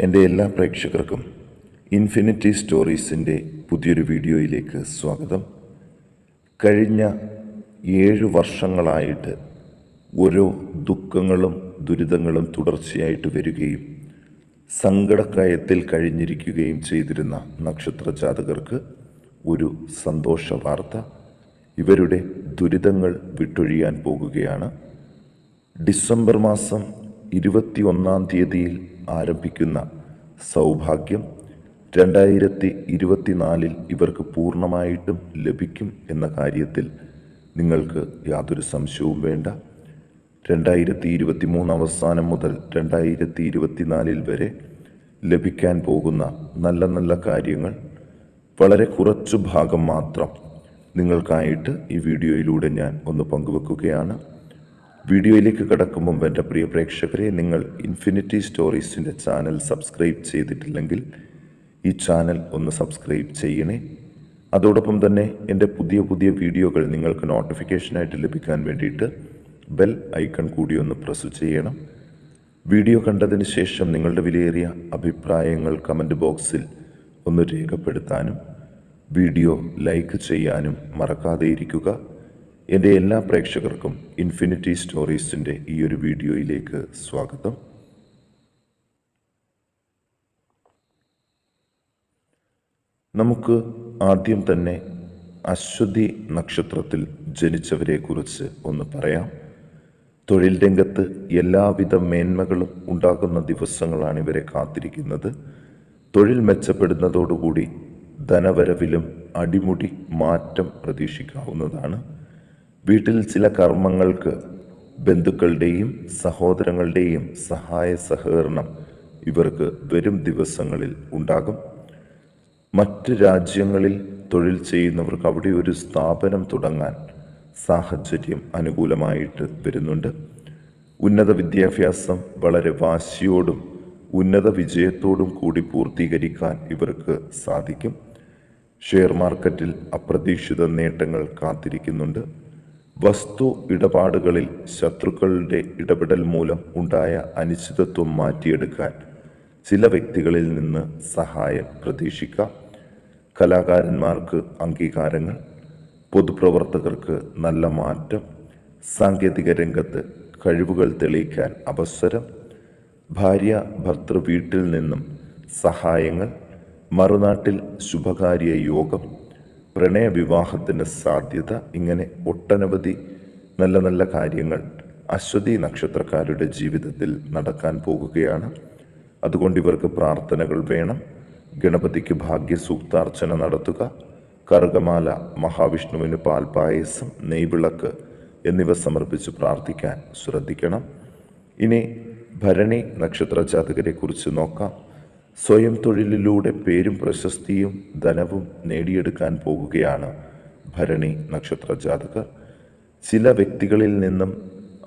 എൻ്റെ എല്ലാ പ്രേക്ഷകർക്കും ഇൻഫിനിറ്റി സ്റ്റോറീസിൻ്റെ പുതിയൊരു വീഡിയോയിലേക്ക് സ്വാഗതം. കഴിഞ്ഞ 7 വർഷങ്ങളായിട്ട് ഓരോ ദുഃഖങ്ങളും ദുരിതങ്ങളും തുടർച്ചയായിട്ട് വരികയും സങ്കടക്കയത്തിൽ കഴിഞ്ഞിരിക്കുകയും ചെയ്തിരുന്ന നക്ഷത്ര ജാതകർക്ക് ഒരു സന്തോഷ വാർത്ത. ഇവരുടെ ദുരിതങ്ങൾ വിട്ടൊഴിയാൻ പോകുകയാണ്. ഡിസംബർ മാസം 21-ാം തീയതിയിൽ ആരംഭിക്കുന്ന സൗഭാഗ്യം 2024 ഇവർക്ക് പൂർണ്ണമായിട്ടും ലഭിക്കും എന്ന കാര്യത്തിൽ നിങ്ങൾക്ക് യാതൊരു സംശയവും വേണ്ട. 2023 അവസാനം മുതൽ 2024 വരെ ലഭിക്കാൻ പോകുന്ന നല്ല നല്ല കാര്യങ്ങൾ വളരെ കുറച്ചു ഭാഗം മാത്രം നിങ്ങൾക്കായിട്ട് ഈ വീഡിയോയിലൂടെ ഞാൻ ഒന്ന് പങ്കുവെക്കുകയാണ്. വീഡിയോയിലേക്ക് കടക്കും മുമ്പ് എൻ്റെ പ്രിയ പ്രേക്ഷകരെ, നിങ്ങൾ ഇൻഫിനിറ്റി സ്റ്റോറീസിൻ്റെ ചാനൽ സബ്സ്ക്രൈബ് ചെയ്തിട്ടില്ലെങ്കിൽ ഈ ചാനൽ ഒന്ന് സബ്സ്ക്രൈബ് ചെയ്യണേ. അതോടൊപ്പം തന്നെ എൻ്റെ പുതിയ പുതിയ വീഡിയോകൾ നിങ്ങൾക്ക് നോട്ടിഫിക്കേഷനായിട്ട് ലഭിക്കാൻ വേണ്ടിയിട്ട് ബെൽ ഐക്കൺ കൂടി ഒന്ന് പ്രസ് ചെയ്യണം. വീഡിയോ കണ്ടതിന് ശേഷം നിങ്ങളുടെ വിലയേറിയ അഭിപ്രായങ്ങൾ കമൻറ്റ് ബോക്സിൽ ഒന്ന് രേഖപ്പെടുത്താനും വീഡിയോ ലൈക്ക് ചെയ്യാനും മറക്കാതെ ഇരിക്കുക. എൻ്റെ എല്ലാ പ്രേക്ഷകർക്കും ഇൻഫിനിറ്റി സ്റ്റോറീസിൻ്റെ ഈ ഒരു വീഡിയോയിലേക്ക് സ്വാഗതം. നമുക്ക് ആദ്യം തന്നെ അശ്വതി നക്ഷത്രത്തിൽ ജനിച്ചവരെക്കുറിച്ച് ഒന്ന് പറയാം. തൊഴിൽ രംഗത്ത് എല്ലാവിധ മേന്മകളും ഉണ്ടാകുന്ന ദിവസങ്ങളാണ് ഇവരെ കാത്തിരിക്കുന്നത്. തൊഴിൽ മെച്ചപ്പെടുന്നതോടുകൂടി ധനവരവിലും അടിമുടി മാറ്റം പ്രതീക്ഷിക്കാവുന്നതാണ്. വീട്ടിൽ ചില കർമ്മങ്ങൾക്ക് ബന്ധുക്കളുടെയും സഹോദരങ്ങളുടെയും സഹായ സഹകരണം ഇവർക്ക് വരും ദിവസങ്ങളിൽ ഉണ്ടാകും. മറ്റ് രാജ്യങ്ങളിൽ തൊഴിൽ ചെയ്യുന്നവർക്ക് അവിടെ ഒരു സ്ഥാപനം തുടങ്ങാൻ സാഹചര്യം അനുകൂലമായിട്ട് വരുന്നുണ്ട്. ഉന്നത വിദ്യാഭ്യാസം വളരെ വാശിയോടും ഉന്നത വിജയത്തോടും കൂടി പൂർത്തീകരിക്കാൻ ഇവർക്ക് സാധിക്കും. ഷെയർ മാർക്കറ്റിൽ അപ്രതീക്ഷിത നേട്ടങ്ങൾ കാത്തിരിക്കുന്നുണ്ട്. വസ്തു ഇടപാടുകളിൽ ശത്രുക്കളുടെ ഇടപെടൽ മൂലം ഉണ്ടായ അനിശ്ചിതത്വം മാറ്റിയെടുക്കാൻ ചില വ്യക്തികളിൽ നിന്ന് സഹായം പ്രതീക്ഷിക്കാം. കലാകാരന്മാർക്ക് അംഗീകാരങ്ങൾ, പൊതുപ്രവർത്തകർക്ക് നല്ല മാറ്റം, സാങ്കേതിക രംഗത്ത് കഴിവുകൾ തെളിയിക്കാൻ അവസരം, ഭാര്യ ഭർത്തൃ വീട്ടിൽ നിന്നും സഹായങ്ങൾ, മറുനാട്ടിൽ ശുഭകാര്യ യോഗം, പ്രണയവിവാഹത്തിന് സാധ്യത, ഇങ്ങനെ ഒട്ടനവധി നല്ല നല്ല കാര്യങ്ങൾ അശ്വതി നക്ഷത്രക്കാരുടെ ജീവിതത്തിൽ നടക്കാൻ പോകുകയാണ്. അതുകൊണ്ട് ഇവർക്ക് പ്രാർത്ഥനകൾ വേണം. ഗണപതിക്ക് ഭാഗ്യസൂക്താർച്ചന നടത്തുക, കറുകമാല, മഹാവിഷ്ണുവിന് പാൽപായസം, നെയ്വിളക്ക് എന്നിവ സമർപ്പിച്ച് പ്രാർത്ഥിക്കാൻ ശ്രദ്ധിക്കണം. ഇനി ഭരണി നക്ഷത്ര ജാതകരെക്കുറിച്ച് നോക്കാം. സ്വയം തൊഴിലിലൂടെ പേരും പ്രശസ്തിയും ധനവും നേടിയെടുക്കാൻ പോകുകയാണ് ഭരണി നക്ഷത്ര ജാതകർ. ചില വ്യക്തികളിൽ നിന്നും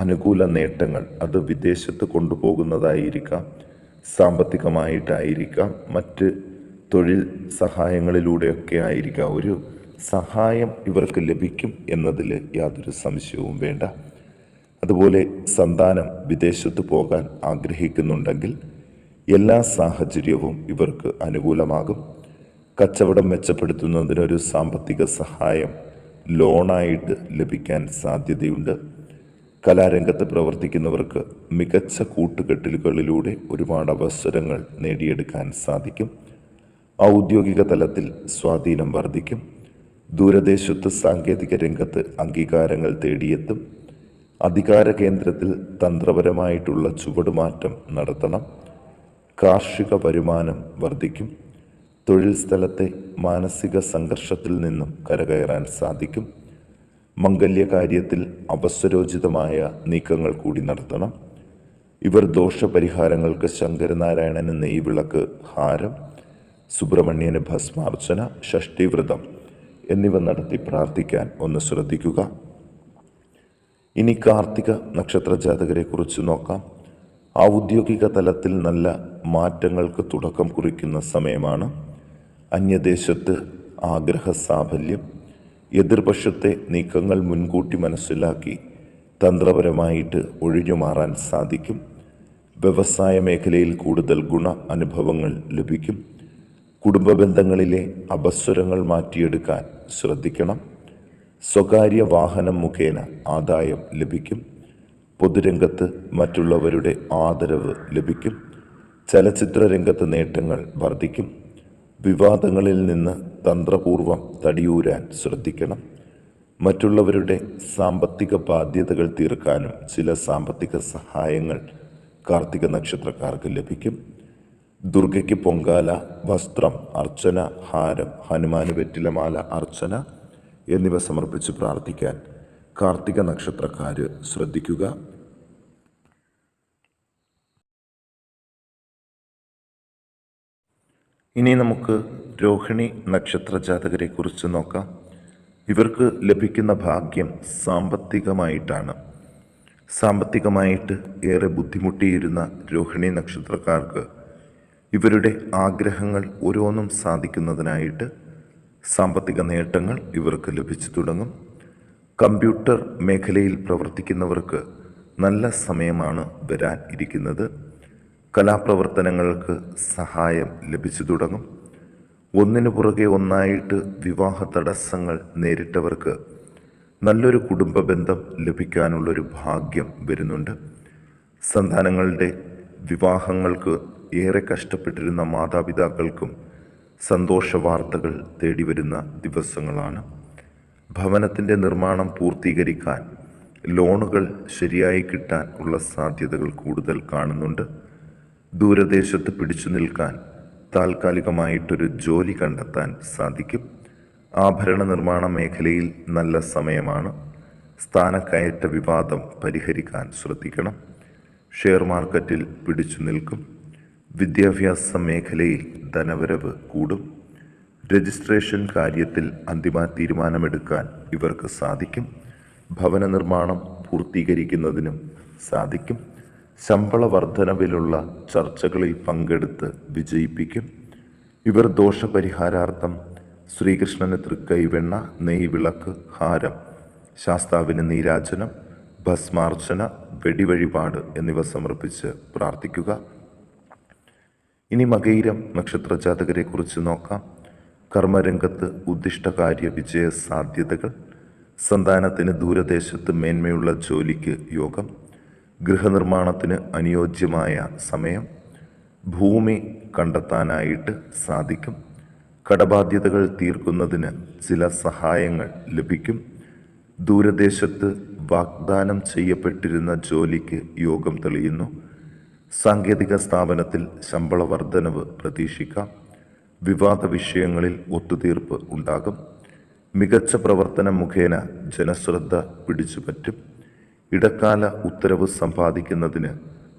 അനുകൂല നേട്ടങ്ങൾ, അത് വിദേശത്ത് കൊണ്ടുപോകുന്നതായിരിക്കാം, സാമ്പത്തികമായിട്ടായിരിക്കാം, മറ്റ് തൊഴിൽ സഹായങ്ങളിലൂടെയൊക്കെ ആയിരിക്കാം. ഒരു സഹായം ഇവർക്ക് ലഭിക്കും എന്നതിൽ യാതൊരു സംശയവും വേണ്ട. അതുപോലെ സന്താനം വിദേശത്ത് പോകാൻ ആഗ്രഹിക്കുന്നുണ്ടെങ്കിൽ എല്ലാ സാഹചര്യവും ഇവർക്ക് അനുകൂലമാകും. കച്ചവടം മെച്ചപ്പെടുത്തുന്നതിനൊരു സാമ്പത്തിക സഹായം ലോണായിട്ട് ലഭിക്കാൻ സാധ്യതയുണ്ട്. കലാരംഗത്ത് പ്രവർത്തിക്കുന്നവർക്ക് മികച്ച കൂട്ടുകെട്ടലുകളിലൂടെ ഒരുപാട് അവസരങ്ങൾ നേടിയെടുക്കാൻ സാധിക്കും. ഔദ്യോഗിക തലത്തിൽ സ്വാധീനം വർദ്ധിക്കും. ദൂരദേശത്ത് സാങ്കേതിക രംഗത്ത് അംഗീകാരങ്ങൾ തേടിയെത്തും. അധികാര കേന്ദ്രത്തിൽ തന്ത്രപരമായിട്ടുള്ള ചുവടുമാറ്റം നടത്തണം. കാർഷിക വരുമാനം വർദ്ധിക്കും. തൊഴിൽ സ്ഥലത്തെ മാനസിക സംഘർഷത്തിൽ നിന്നും കരകയറാൻ സാധിക്കും. മംഗല്യകാര്യത്തിൽ അവസരോചിതമായ നീക്കങ്ങൾ കൂടി നടത്തണം. ഇവർ ദോഷപരിഹാരങ്ങൾക്ക് ശങ്കരനാരായണന് നെയ്വിളക്ക്, ഹാരം, സുബ്രഹ്മണ്യന് ഭസ്മാർച്ചന, ഷഷ്ഠിവ്രതം എന്നിവ നടത്തി പ്രാർത്ഥിക്കാൻ ഒന്ന് ശ്രദ്ധിക്കുക. ഇനി കാർത്തിക നക്ഷത്ര ജാതകരെക്കുറിച്ച് നോക്കാം. ഔദ്യോഗിക തലത്തിൽ നല്ല മാറ്റങ്ങൾക്ക് തുടക്കം കുറിക്കുന്ന സമയമാണ്. അന്യദേശത്ത് ആഗ്രഹ സാഫല്യം, എതിർപക്ഷത്തെ നീക്കങ്ങൾ മുൻകൂട്ടി മനസ്സിലാക്കി തന്ത്രപരമായിട്ട് ഒഴിഞ്ഞു മാറാൻ സാധിക്കും. വ്യവസായ മേഖലയിൽ കൂടുതൽ ഗുണ അനുഭവങ്ങൾ ലഭിക്കും. കുടുംബ ബന്ധങ്ങളിലെ അപസ്വരങ്ങൾ മാറ്റിയെടുക്കാൻ ശ്രദ്ധിക്കണം. സ്വകാര്യ വാഹനം മുഖേന ആദായം ലഭിക്കും. പൊതുരംഗത്ത് മറ്റുള്ളവരുടെ ആദരവ് ലഭിക്കും. ചലച്ചിത്ര രംഗത്ത് നേട്ടങ്ങൾ വർദ്ധിക്കും. വിവാദങ്ങളിൽ നിന്ന് തന്ത്രപൂർവം തടിയൂരാൻ ശ്രദ്ധിക്കണം. മറ്റുള്ളവരുടെ സാമ്പത്തിക ബാധ്യതകൾ തീർക്കാനും ചില സാമ്പത്തിക സഹായങ്ങൾ കാർത്തിക നക്ഷത്രക്കാർക്ക് ലഭിക്കും. ദുർഗയ്ക്ക് പൊങ്കാല, വസ്ത്രം, അർച്ചന, ഹാരം, ഹനുമാന് വെറ്റിലമാല അർച്ചന എന്നിവ സമർപ്പിച്ച് പ്രാർത്ഥിക്കാൻ കാർത്തിക നക്ഷത്രക്കാർ ശ്രദ്ധിക്കുക. ഇനി നമുക്ക് രോഹിണി നക്ഷത്ര ജാതകരെ കുറിച്ച് നോക്കാം. ഇവർക്ക് ലഭിക്കുന്ന ഭാഗ്യം സാമ്പത്തികമായിട്ടാണ്. സാമ്പത്തികമായിട്ട് ഏറെ ബുദ്ധിമുട്ടിയിരുന്ന രോഹിണി നക്ഷത്രക്കാർക്ക് ഇവരുടെ ആഗ്രഹങ്ങൾ ഓരോന്നും സാധിക്കുന്നതിനായിട്ട് സാമ്പത്തിക നേട്ടങ്ങൾ ഇവർക്ക് ലഭിച്ചു തുടങ്ങും. കമ്പ്യൂട്ടർ മേഖലയിൽ പ്രവർത്തിക്കുന്നവർക്ക് നല്ല സമയമാണ് വരാൻ ഇരിക്കുന്നത്. കലാപ്രവർത്തനങ്ങൾക്ക് സഹായം ലഭിച്ചു തുടങ്ങും. ഒന്നിനു പുറകെ ഒന്നായിട്ട് വിവാഹ തടസ്സങ്ങൾ നേരിട്ടവർക്ക് നല്ലൊരു കുടുംബ ബന്ധം ലഭിക്കാനുള്ളൊരു ഭാഗ്യം വരുന്നുണ്ട്. സന്താനങ്ങളുടെ വിവാഹങ്ങൾക്ക് ഏറെ കഷ്ടപ്പെട്ടിരുന്ന മാതാപിതാക്കൾക്കും സന്തോഷ വാർത്തകൾ തേടി വരുന്ന ദിവസങ്ങളാണ്. ഭവനത്തിൻ്റെ നിർമ്മാണം പൂർത്തീകരിക്കാൻ ലോണുകൾ ശരിയായി കിട്ടാൻ ഉള്ള സാധ്യതകൾ കൂടുതൽ കാണുന്നുണ്ട്. ദൂരദേശത്ത് പിടിച്ചു നിൽക്കാൻ താൽക്കാലികമായിട്ടൊരു ജോലി കണ്ടെത്താൻ സാധിക്കും. ആഭരണ നിർമ്മാണ മേഖലയിൽ നല്ല സമയമാണ്. സ്ഥാനക്കയറ്റ വിവാദം പരിഹരിക്കാൻ ശ്രദ്ധിക്കണം. ഷെയർ മാർക്കറ്റിൽ പിടിച്ചു നിൽക്കും. വിദ്യാഭ്യാസ മേഖലയിൽ ധനവരവ് കൂടും. രജിസ്ട്രേഷൻ കാര്യത്തിൽ അന്തിമ തീരുമാനമെടുക്കാൻ ഇവർക്ക് സാധിക്കും. ഭവന നിർമ്മാണം പൂർത്തീകരിക്കുന്നതിനും സാധിക്കും. ശമ്പള വർധനവിലുള്ള ചർച്ചകളിൽ പങ്കെടുത്ത് വിജയിപ്പിക്കും. ഇവർ ദോഷപരിഹാരാർത്ഥം ശ്രീകൃഷ്ണന് തൃക്കൈവെണ്ണ, നെയ്വിളക്ക്, ഹാരം, ശാസ്താവിന് നീരാജനം, ഭസ്മാർച്ചന, വെടിവഴിപാട് എന്നിവ സമർപ്പിച്ച് പ്രാർത്ഥിക്കുക. ഇനി മകയിരം നക്ഷത്ര ജാതകരെ കുറിച്ച് നോക്കാം. കർമ്മരംഗത്ത് ഉദ്ദിഷ്ടകാര്യ വിജയ സാധ്യതകൾ. സന്താനത്തിന് ദൂരദേശത്ത് മേന്മയുള്ള ജോലിക്ക് യോഗം. ഗൃഹനിർമ്മാണത്തിന് അനുയോജ്യമായ സമയം. ഭൂമി കണ്ടെത്താനായിട്ട് സാധിക്കും. കടബാധ്യതകൾ തീർക്കുന്നതിന് ചില സഹായങ്ങൾ ലഭിക്കും. ദൂരദേശത്ത് വാഗ്ദാനം ചെയ്യപ്പെട്ടിരുന്ന ജോലിക്ക് യോഗം തെളിയുന്നു. സാങ്കേതിക സ്ഥാപനത്തിൽ ശമ്പള വർധനവ് പ്രതീക്ഷിക്കാം. വിവാദ വിഷയങ്ങളിൽ ഒത്തുതീർപ്പ് ഉണ്ടാകും. മികച്ച പ്രവർത്തനം മുഖേന ജനശ്രദ്ധ പിടിച്ചുപറ്റും. ഇടക്കാല ഉത്തരവ് സമ്പാദിക്കുന്നതിന്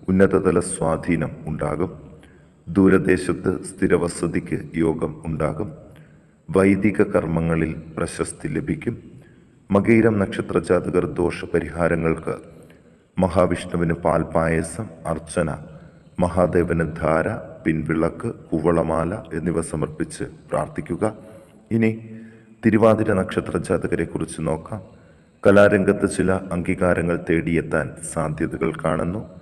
ഉന്നതതല സ്വാധീനം ഉണ്ടാകും. ദൂരദേശത്ത് സ്ഥിരവസതിക്ക് യോഗം ഉണ്ടാകും. വൈദിക കർമ്മങ്ങളിൽ പ്രശസ്തി ലഭിക്കും. മകയിരം നക്ഷത്ര ജാതകർ ദോഷപരിഹാരങ്ങൾക്ക് മഹാവിഷ്ണുവിന് പാൽപായസം, അർച്ചന, മഹാദേവന് ധാര, പിൻവിളക്ക്, കുവളമാല എന്നിവ സമർപ്പിച്ച് പ്രാർത്ഥിക്കുക. ഇനി തിരുവാതിര നക്ഷത്ര ജാതകരെ കുറിച്ച് നോക്കാം. കലാരംഗത്ത് ചില അംഗീകാരങ്ങൾ തേടിയെത്താൻ സാധ്യതകൾ കാണുന്നു.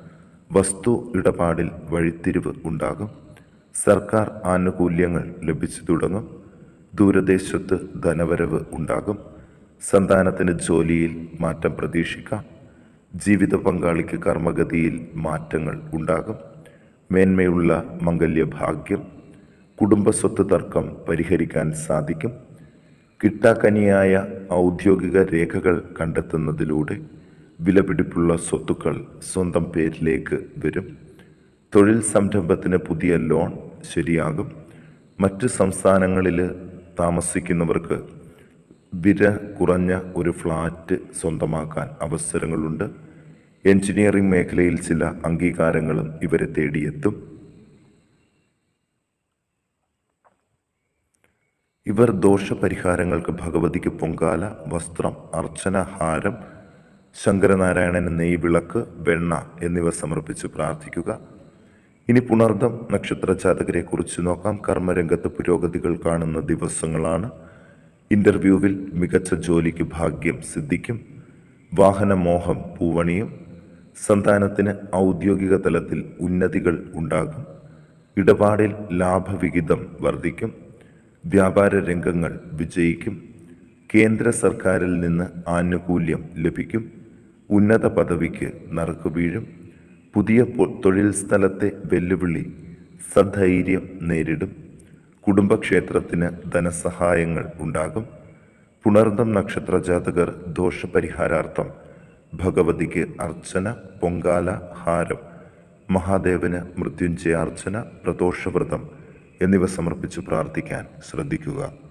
വസ്തു ഇടപാടിൽ വഴിത്തിരിവ് ഉണ്ടാകും. സർക്കാർ ആനുകൂല്യങ്ങൾ ലഭിച്ചു തുടങ്ങും. ദൂരദേശത്ത് ധനവരവ് ഉണ്ടാകും. സന്താനത്തിന് ജോലിയിൽ മാറ്റം പ്രതീക്ഷിക്കാം. ജീവിത പങ്കാളിക്ക് കർമ്മഗതിയിൽ മാറ്റങ്ങൾ ഉണ്ടാകും. മേന്മയുള്ള മംഗല്യഭാഗ്യം. കുടുംബസ്വത്ത് തർക്കം പരിഹരിക്കാൻ സാധിക്കും. കിട്ടാക്കനിയായ ഔദ്യോഗിക രേഖകൾ കണ്ടെത്തുന്നതിലൂടെ വിലപിടിപ്പുള്ള സ്വത്തുക്കൾ സ്വന്തം പേരിലേക്ക് വരും. തൊഴിൽ സംരംഭത്തിന് പുതിയ ലോൺ ശരിയാകും. മറ്റ് സംസ്ഥാനങ്ങളിൽ താമസിക്കുന്നവർക്ക് വില കുറഞ്ഞ ഒരു ഫ്ലാറ്റ് സ്വന്തമാക്കാൻ അവസരങ്ങളുണ്ട്. എഞ്ചിനീയറിംഗ് മേഖലയിൽ ചില അംഗീകാരങ്ങളും ഇവരെ തേടിയെത്തും. ഇവർ ദോഷപരിഹാരങ്ങൾക്ക് ഭഗവതിക്ക് പൊങ്കാല, വസ്ത്രം, അർച്ചന, ഹാരം, ശങ്കരനാരായണന് നെയ്വിളക്ക്, വെണ്ണ എന്നിവ സമർപ്പിച്ച് പ്രാർത്ഥിക്കുക. ഇനി പുണർദം നക്ഷത്ര ജാതകരെ കുറിച്ച് നോക്കാം. കർമ്മരംഗത്ത് പുരോഗതികൾ കാണുന്ന ദിവസങ്ങളാണ്. ഇൻ്റർവ്യൂവിൽ മികച്ച ജോലിക്ക് ഭാഗ്യം സിദ്ധിക്കും. വാഹനമോഹം പൂവണിയും. സന്താനത്തിന് ഔദ്യോഗിക തലത്തിൽ ഉന്നതികൾ ഉണ്ടാകും. ഇടപാടിൽ ലാഭവിഹിതം വർദ്ധിക്കും. വ്യാപാര രംഗങ്ങൾ വിജയിക്കും. കേന്ദ്ര സർക്കാരിൽ നിന്ന് ആനുകൂല്യം ലഭിക്കും. ഉന്നത പദവിക്ക് നറുക്കു വീഴും. പുതിയ തൊഴിൽ സ്ഥലത്തെ വെല്ലുവിളി സധൈര്യം നേരിടും. കുടുംബക്ഷേത്രത്തിന് ധനസഹായങ്ങൾ ഉണ്ടാകും. പുണർദം നക്ഷത്ര ജാതകർ ദോഷപരിഹാരാർത്ഥം ഭഗവതിക്ക് അർച്ചന, പൊങ്കാല, ഹാരം, മഹാദേവന് മൃത്യുഞ്ജയാർച്ചന, പ്രദോഷവ്രതം എന്നിവ സമർപ്പിച്ച് പ്രാർത്ഥിക്കാൻ ശ്രദ്ധിക്കുക.